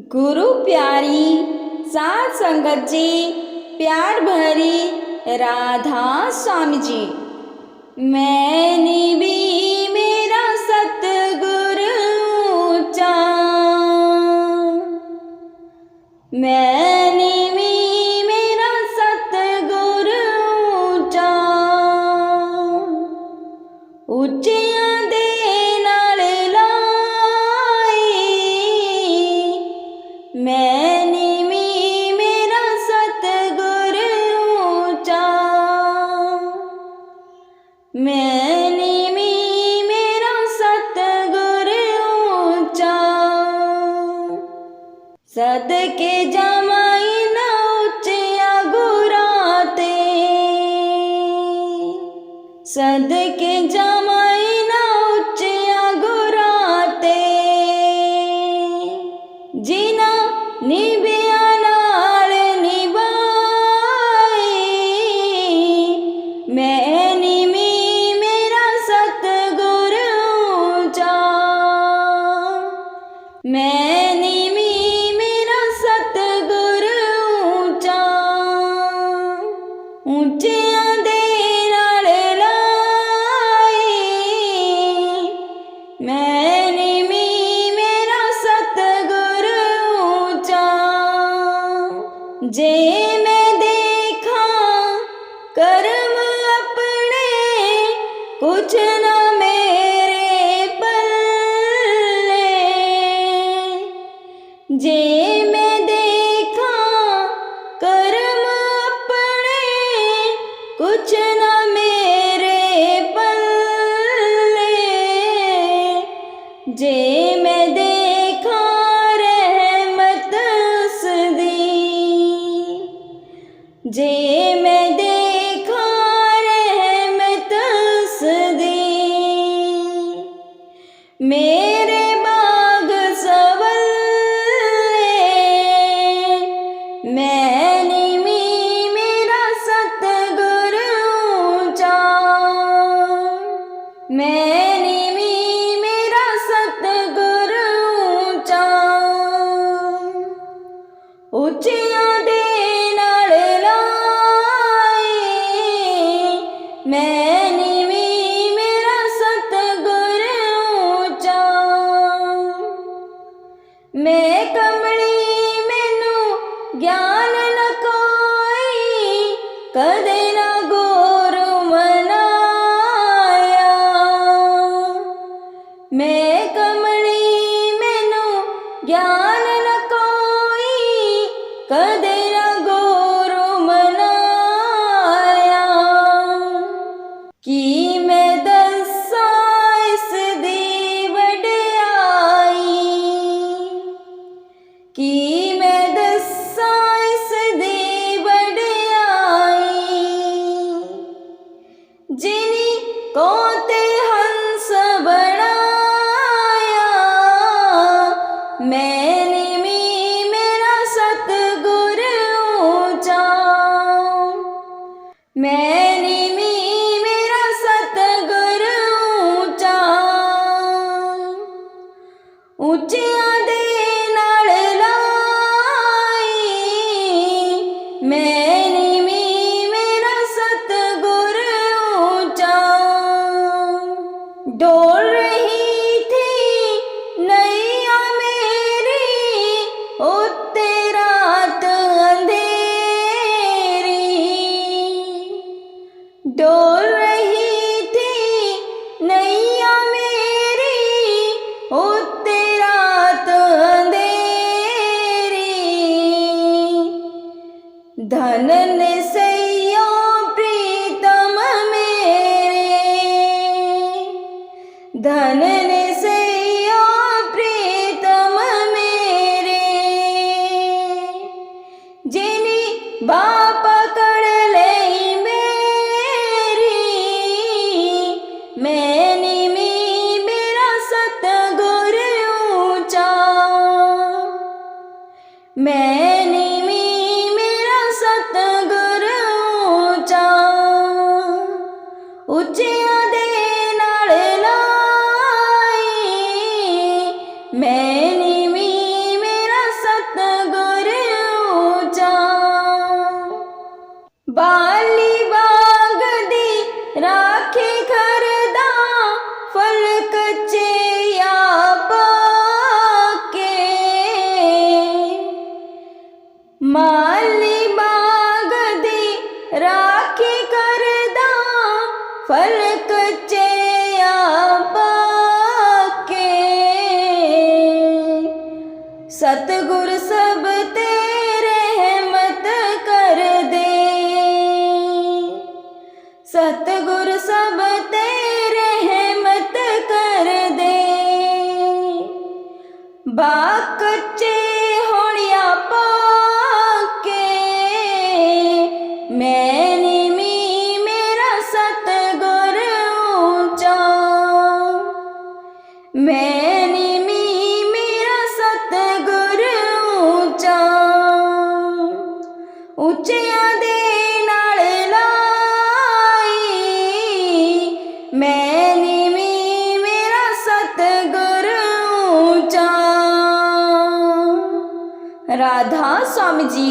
गुरु प्यारी साध संगत जी, प्यार भरी राधा स्वामी जी। मैंने भी मेरा सतगुरु ऊंचा, मैंने भी मेरा सतगुरु ऊंचा, ਉੱਚਿਆਂ ਦੇ ਨਾਲ ਲਾਈ। मैंने भी मेरा सतगुरु ऊंचा, मैंने भी मेरा सतगुरु ऊंचा। सदके जावां ना ਉੱਚਿਆਂ ਗੁਰਾਂ ते, सदके जावां ना ਉੱਚਿਆਂ ਗੁਰਾਂ ते, जिन्हां निभिया नाल निभाई। मैंने भी मेरा सतगुरु ऊंचा, मैंने भी मेरा सतगुरु ऊंचा। ਉੱਚਿਆਂ ਦੇ ਨਾਲ ਲਾਈ। मैंने भी मेरा सतगुरु ऊंचा। जे मैं देखा कर्म अपने, कुछ ना मेरे पल्ले। जे मैं देखा कर्म अपने, कुछ ना मेरे पल्ले। जे मैं देखा रहमत उसदी, जे मैं देखा रहमत उसदी, मेरे बाग सवल्ले। मैंने भी मेरा सतगुरु ऊंचा, मैंने भी मेरा सतगुरु ऊंचा। ਉੱਚਿਆਂ ਦੇ ਨਾਲ ਲਾਈ। मैंने भी मेरा सतगुरु ऊंचा। मैं कमली मैनू ज्ञान न कोई, कदे ना गुरु मनाया। मैं कमली मैनू ज्ञान न कोई, कदे ना गुरु मनाया। कि मैं दस्सां इस दी वडियाई, कि मैं दस्सां इस दी वडियाई। जिनी को ते हंस बनाया। मैंने भी मेरा सतगुरु ऊंचा, मैंने भी मेरा सतगुरु ऊंचा। ਉੱਚਿਆਂ ਦੇ ਨਾਲ ਲਾਈ। मैंने भी मेरा सतगुरु ऊंचा। डोल रही थी नैया मेरी, उत्ते रात अंधेरी। डोल रही थी नैया मेरी, उत्ते रात अंधेरी। धन ने सैयो प्रीतम मेरे, धन ने सैयो प्रीतम मेरे। जिनी बाप पकड़ लई मेरी। मैंने भी मेरा सतगुरु ऊंचा, मैंने भी मेरा सतगुरु ऊंचा। ਉੱਚਿਆਂ ਦੇ ਨਾਲ ਲਾਈ। मैंने भी मेरा सत माली बाग दी राखी करदा फल कच्चे पाके सतगुर सब ते रहमत कर दे सतगुर सब ते रहमत कर दे बाग कच्चे होलिया पाके मैंने मेरा सतगुर ऊंचा मैंने मेरा सतगुर ऊंचा ਉੱਚਿਆਂ ਦੇ ਨਾਲ ਲਾਈ मैंने मेरा सतगुर ऊंचा। राधा स्वामी जी